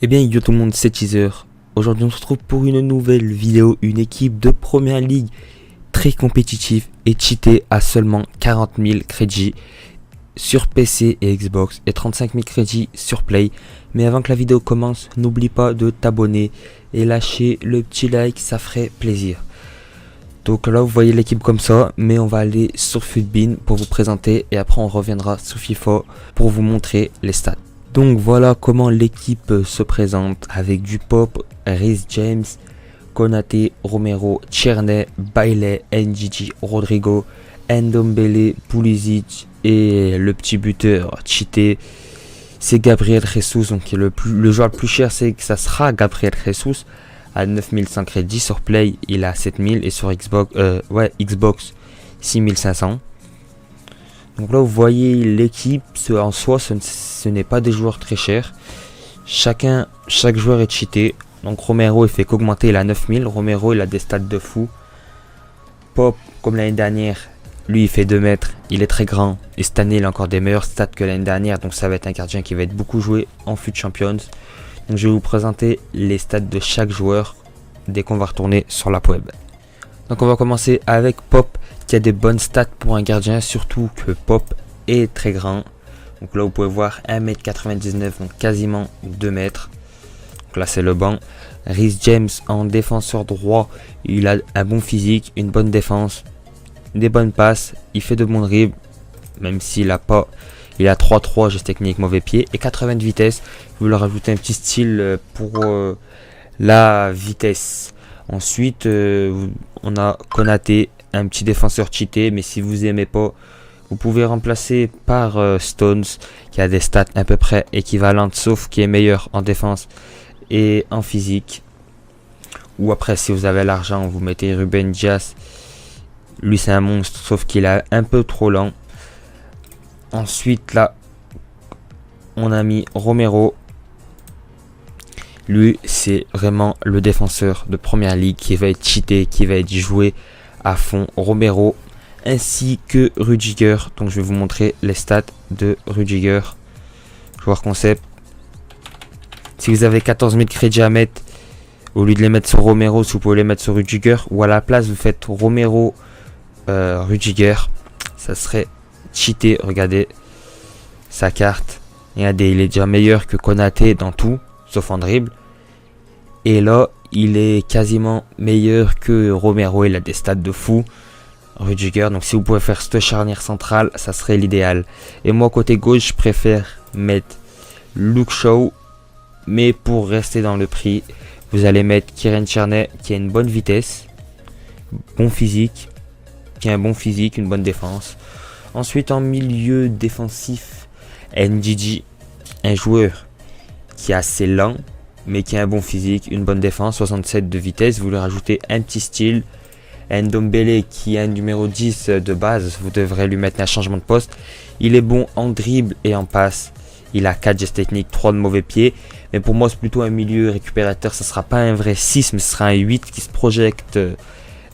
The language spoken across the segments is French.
Eh bien yo tout le monde, c'est Teaser. Aujourd'hui on se retrouve pour une nouvelle vidéo, une équipe de première ligue très compétitive et cheatée à seulement 40 000 crédits sur PC et Xbox et 35 000 crédits sur Play. Mais avant que la vidéo commence, n'oublie pas de t'abonner et lâcher le petit like, ça ferait plaisir. Donc là vous voyez l'équipe comme ça, mais on va aller sur Futbin pour vous présenter et après on reviendra sur FIFA pour vous montrer les stats. Donc voilà comment l'équipe se présente avec du Pop, Reece James, Konaté, Romero, Tierney, Bailey, Ndidi, Rodrigo, Ndombele, Pulisic et le petit buteur cheaté, c'est Gabriel Jesus. Donc le joueur le plus cher, c'est que ça sera Gabriel Jesus à 9100 crédits. Sur Play il a 7000 et sur Xbox 6500. Donc là vous voyez l'équipe, en soi ce n'est pas des joueurs très chers. Chaque joueur est cheaté. Donc Romero il fait qu'augmenter, il a 9000. Romero il a des stats de fou. Pop comme l'année dernière, lui il fait 2 mètres, il est très grand. Et cette année il a encore des meilleures stats que l'année dernière. Donc ça va être un gardien qui va être beaucoup joué en FUT Champions. Donc je vais vous présenter les stats de chaque joueur dès qu'on va retourner sur l'app web. Donc on va commencer avec Pop qui a des bonnes stats pour un gardien, surtout que Pop est très grand. Donc là vous pouvez voir 1m99, donc quasiment 2 mètres. Donc là c'est le banc. Reece James en défenseur droit, il a un bon physique, une bonne défense, des bonnes passes, il fait de bons dribbles, même s'il a pas, il a 3-3, geste technique, mauvais pied et 80 de vitesse. Je vais leur rajouter un petit style pour la vitesse. Ensuite on a Konaté, un petit défenseur cheaté, mais si vous aimez pas, vous pouvez remplacer par Stones qui a des stats à peu près équivalentes, sauf qui est meilleur en défense et en physique. Ou après si vous avez l'argent, vous mettez Ruben Dias, lui c'est un monstre sauf qu'il est un peu trop lent. Ensuite là on a mis Romero, lui c'est vraiment le défenseur de première ligue qui va être cheaté, qui va être joué à fond. Romero ainsi que Rudiger. Donc je vais vous montrer les stats de Rudiger, joueur concept. Si vous avez 14 000 crédits à mettre, au lieu de les mettre sur Romero, si vous pouvez les mettre sur Rudiger, ou à la place vous faites Romero Rudiger, ça serait cheaté. Regardez sa carte, regardez, il est déjà meilleur que Konaté dans tout sauf en dribble, et là il est quasiment meilleur que Romero, il a des stats de fou. Rudiger, donc si vous pouvez faire cette charnière centrale, ça serait l'idéal. Et moi côté gauche, je préfère mettre Luke Shaw, mais pour rester dans le prix, vous allez mettre Kieran Tierney qui a une bonne vitesse, bon physique, une bonne défense. Ensuite en milieu défensif, Ndidi, un joueur qui est assez lent, mais qui a un bon physique, une bonne défense, 67 de vitesse. Vous lui rajoutez un petit style. Ndombele qui est un numéro 10 de base, vous devrez lui mettre un changement de poste. Il est bon en dribble et en passe. Il a 4 gestes techniques, 3 de mauvais pied. Mais pour moi c'est plutôt un milieu récupérateur. Ça ne sera pas un vrai 6, mais ce sera un 8 qui se projette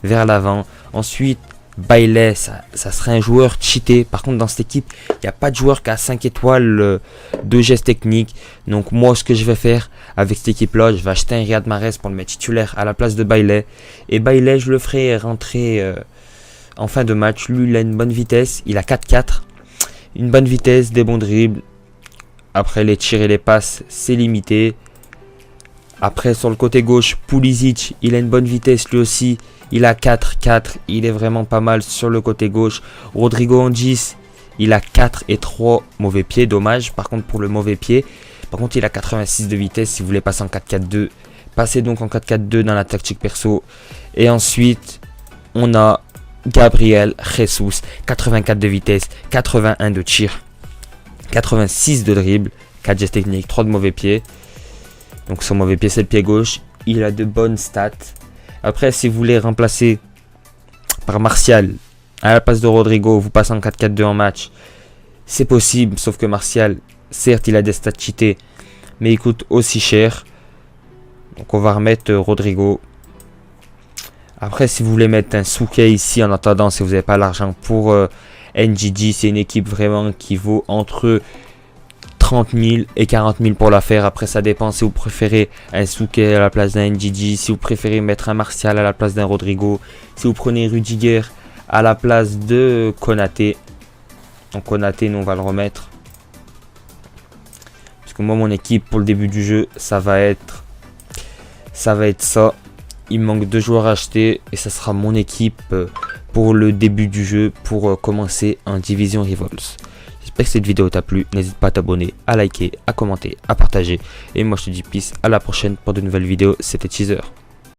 vers l'avant. Ensuite Bailey, ça serait un joueur cheaté. Par contre dans cette équipe, il n'y a pas de joueur qui a 5 étoiles de gestes techniques. Donc moi ce que je vais faire avec cette équipe là, je vais acheter un Riyad Mahrez pour le mettre titulaire à la place de Bailey. Et Bailey je le ferai rentrer en fin de match. Lui il a une bonne vitesse, il a 4-4, une bonne vitesse, des bons dribbles. Après les tirs et les passes c'est limité. Après sur le côté gauche, Pulisic, il a une bonne vitesse lui aussi. Il a 4-4, il est vraiment pas mal sur le côté gauche. Rodrigo en 10, il a 4 et 3 mauvais pieds, dommage par contre pour le mauvais pied. Par contre il a 86 de vitesse. Si vous voulez passer en 4-4-2, passez donc en 4-4-2 dans la tactique perso. Et ensuite on a Gabriel Jesus, 84 de vitesse, 81 de tir, 86 de dribble, 4 gestes techniques, 3 de mauvais pieds. Donc son mauvais pied c'est le pied gauche. Il a de bonnes stats. Après si vous voulez remplacer par Martial à la place de Rodrigo, vous passez en 4-4-2 en match, c'est possible, sauf que Martial certes il a des stats cheatés, mais il coûte aussi cher. Donc on va remettre Rodrigo. Après si vous voulez mettre un Souquet ici en attendant, si vous n'avez pas l'argent pour Ndidi, c'est une équipe vraiment qui vaut entre 30 000 et 40 000 pour la faire. Après, ça dépend si vous préférez un Souquet à la place d'un Ndidi, si vous préférez mettre un Martial à la place d'un Rodrigo, si vous prenez Rudiger à la place de Konaté. Donc Konaté, nous on va le remettre. Parce que moi, mon équipe pour le début du jeu, ça va être ça. Il me manque 2 joueurs à acheter et ça sera mon équipe pour le début du jeu pour commencer en Division Rivals. J'espère que cette vidéo t'a plu. N'hésite pas à t'abonner, à liker, à commenter, à partager. Et moi je te dis peace, à la prochaine pour de nouvelles vidéos. C'était Teaser.